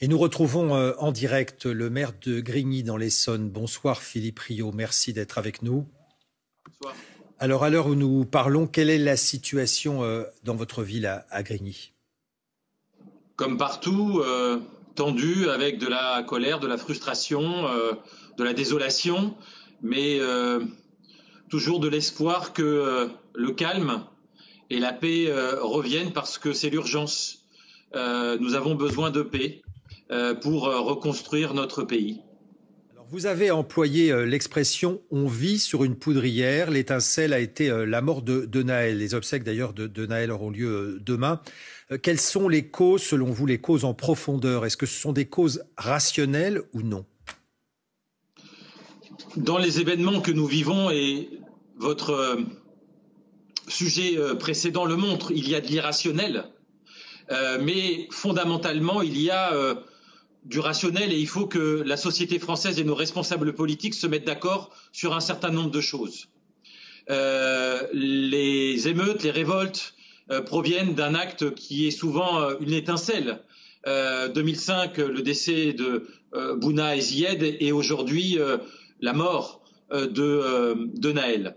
Et nous retrouvons en direct le maire de Grigny dans l'Essonne. Bonsoir Philippe Rio, merci d'être avec nous. Bonsoir. Alors à l'heure où nous parlons, quelle est la situation dans votre ville à Grigny? Comme partout, tendu avec de la colère, de la frustration, de la désolation, mais toujours de l'espoir que le calme et la paix reviennent parce que c'est l'urgence. Nous avons besoin de paix pour reconstruire notre pays. Alors, vous avez employé l'expression « on vit sur une poudrière ». L'étincelle a été la mort de Nahel. Les obsèques d'ailleurs de Nahel auront lieu demain. Quelles sont les causes, selon vous, les causes en profondeur? Est-ce que ce sont des causes rationnelles ou non? Dans les événements que nous vivons, et votre sujet précédent le montre, il y a de l'irrationnel, mais fondamentalement, il y a du rationnel et il faut que la société française et nos responsables politiques se mettent d'accord sur un certain nombre de choses. Les émeutes, les révoltes proviennent d'un acte qui est souvent une étincelle. 2005, le décès de Bouna Ezzied et aujourd'hui la mort de Nahel.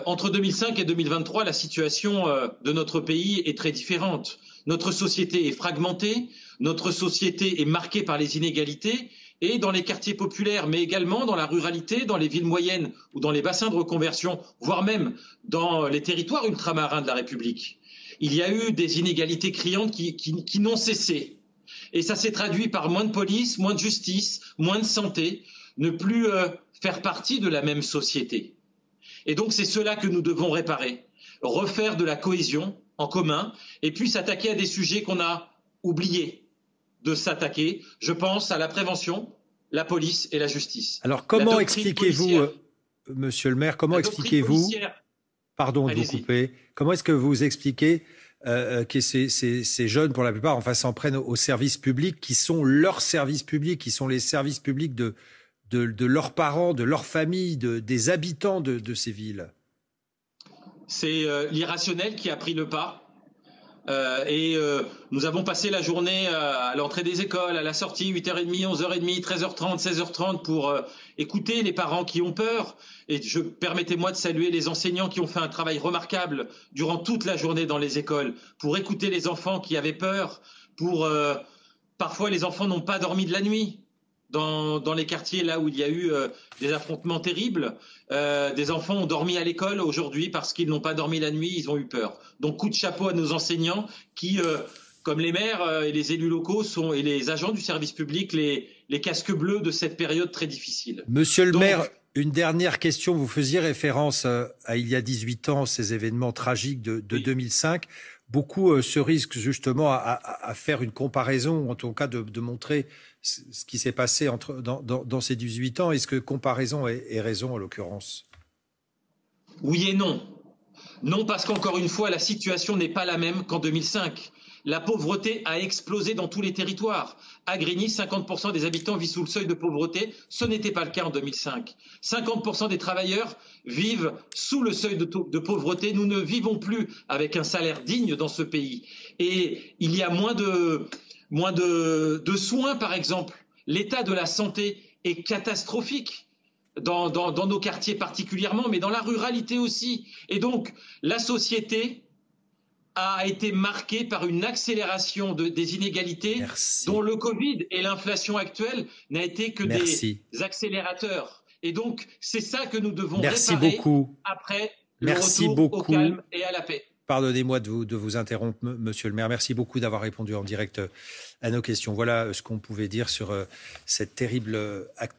Entre 2005 et 2023, la situation de notre pays est très différente. Notre société est fragmentée, notre société est marquée par les inégalités et dans les quartiers populaires, mais également dans la ruralité, dans les villes moyennes ou dans les bassins de reconversion, voire même dans les territoires ultramarins de la République. Il y a eu des inégalités criantes qui n'ont cessé. Et ça s'est traduit par moins de police, moins de justice, moins de santé, ne plus faire partie de la même société. Et donc c'est cela que nous devons réparer, refaire de la cohésion en commun et puis s'attaquer à des sujets qu'on a oubliés de s'attaquer. Je pense à la prévention, la police et la justice. Alors comment expliquez-vous, monsieur le maire, comment expliquez-vous, pardon de vous couper, comment est-ce que vous expliquez que ces jeunes, pour la plupart, s'en prennent aux services publics qui sont leurs services publics, qui sont les services publics de leurs parents, de leurs familles, des habitants de ces villes? C'est l'irrationnel qui a pris le pas. Nous avons passé la journée à l'entrée des écoles, à la sortie, 8h30, 11h30, 13h30, 16h30 pour écouter les parents qui ont peur. Et permettez-moi de saluer les enseignants qui ont fait un travail remarquable durant toute la journée dans les écoles pour écouter les enfants qui avaient peur. Parfois, les enfants n'ont pas dormi de la nuit. Dans les quartiers là où il y a eu des affrontements terribles, des enfants ont dormi à l'école aujourd'hui parce qu'ils n'ont pas dormi la nuit, ils ont eu peur. Donc coup de chapeau à nos enseignants qui, comme les maires et les élus locaux et les agents du service public, les casques bleus de cette période très difficile. Monsieur le maire, une dernière question. Vous faisiez référence à il y a 18 ans, ces événements tragiques de oui. 2005. Beaucoup se risquent justement à faire une comparaison, ou en tout cas de montrer ce qui s'est passé dans ces 18 ans. Est-ce que comparaison est raison en l'occurrence? Oui et non. Non, parce qu'encore une fois, la situation n'est pas la même qu'en 2005. La pauvreté a explosé dans tous les territoires. À Grigny, 50% des habitants vivent sous le seuil de pauvreté. Ce n'était pas le cas en 2005. 50% des travailleurs vivent sous le seuil de pauvreté. Nous ne vivons plus avec un salaire digne dans ce pays. Et il y a moins de soins, par exemple. L'état de la santé est catastrophique. Dans nos quartiers particulièrement, mais dans la ruralité aussi. Et donc, la société a été marquée par une accélération des inégalités dont le Covid et l'inflation actuelle n'a été que des accélérateurs. Et donc, c'est ça que nous devons réparer après le retour au calme et à la paix. Pardonnez-moi de vous interrompre, monsieur le maire. Merci beaucoup d'avoir répondu en direct à nos questions. Voilà ce qu'on pouvait dire sur cette terrible actualité.